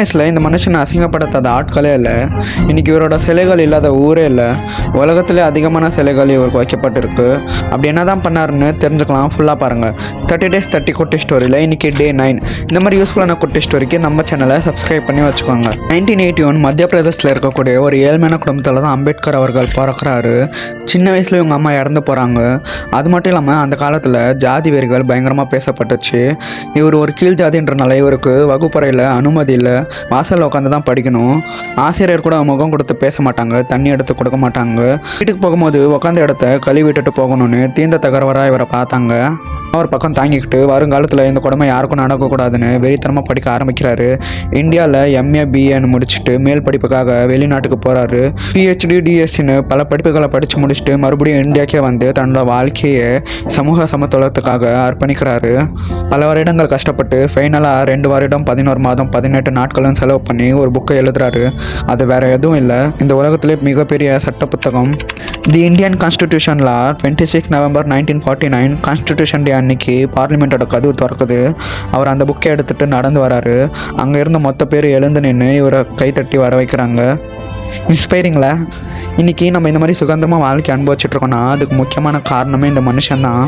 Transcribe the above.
வயசில் இந்த மனுஷனை அசிங்கப்படுத்தாத ஆட்களே இல்லை. இன்றைக்கி இவரோட சிலைகள் இல்லாத ஊரே இல்லை. உலகத்திலே அதிகமான சிலைகள் இவருக்கு வைக்கப்பட்டிருக்கு. அப்படி என்ன தான் பண்ணாருன்னு தெரிஞ்சுக்கலாம். ஃபுல்லாக பாருங்கள். 30 days 30 குட்டி ஸ்டோரியில் இன்றைக்கி Day 9. இந்த மாதிரி யூஸ்ஃபுல்லான குட்டி ஸ்டோரிக்கு நம்ம சேனலை சப்ஸ்கிரைப் பண்ணி வச்சுக்கோங்க. 1981 மத்திய பிரதேசத்தில் இருக்கக்கூடிய ஒரு ஏழ்மையான குடும்பத்தில் தான் அம்பேத்கர் அவர்கள் பிறக்கிறாரு. சின்ன வயசில் இவங்க அம்மா இறந்து போகிறாங்க. அது மட்டும் இல்லாமல் அந்த காலத்தில் ஜாதி வெறிகள் பயங்கரமாக பேசப்பட்டுச்சு. இவர் ஒரு கீழ் ஜாதின்றனால இவருக்கு வகுப்பறையில் அனுமதி இல்லை. வாசலில் உட்காந்து தான் படிக்கணும். ஆசிரியர் கூட முகம் கொடுத்து பேச மாட்டாங்க, தண்ணி எடுத்து கொடுக்க மாட்டாங்க. வீட்டுக்கு போகும்போது உட்காந்த இடத்த கழுவி விட்டுட்டு போகணும்னு தீந்த தகரவராக இவரை பார்த்தாங்க. ஒரு பக்கம் தாங்கிக்கிட்டு வருங்காலத்தில் இந்த கொடுமை யாருக்கும் நடக்கக்கூடாதுன்னு வெறித்தனமாக படிக்க ஆரம்பிக்கிறாரு. இந்தியாவில் MA BAன்னு முடிச்சுட்டு மேல் படிப்புக்காக வெளிநாட்டுக்கு போகிறாரு. PhD DSCன்னு பல படிப்புகளை படித்து முடிச்சுட்டு மறுபடியும் இந்தியாக்கே வந்து தன்னோட வாழ்க்கையை சமூக சமத்துவத்துக்காக அர்ப்பணிக்கிறாரு. பல வருடங்கள் கஷ்டப்பட்டு ஃபைனலாக 2 வருடம் 11 மாதம் 18 நாட்களும் செலவு பண்ணி ஒரு புக்கை எழுதுறாரு. அது வேறு எதுவும் இல்லை, இந்த உலகத்திலே மிகப்பெரிய சட்ட புத்தகம் the Indian constitution law. 26 November 1949 constitution day அன்னைக்கு பார்லிமெண்ட்டோட கதவு திறக்குது. அவர் அந்த புக்கை எடுத்துகிட்டு நடந்து வராரு. அங்கே இருந்த மொத்த பேர் எழுந்து நின்று இவரை கைத்தட்டி வர வைக்கிறாங்க. இன்ஸ்பைரிங்களா? இன்றைக்கி நம்ம இந்த மாதிரி சுதந்திரமாக வாழ்க்கை அனுபவிச்சுட்ருக்கோன்னா அதுக்கு முக்கியமான காரணமே இந்த மனுஷன்தான்.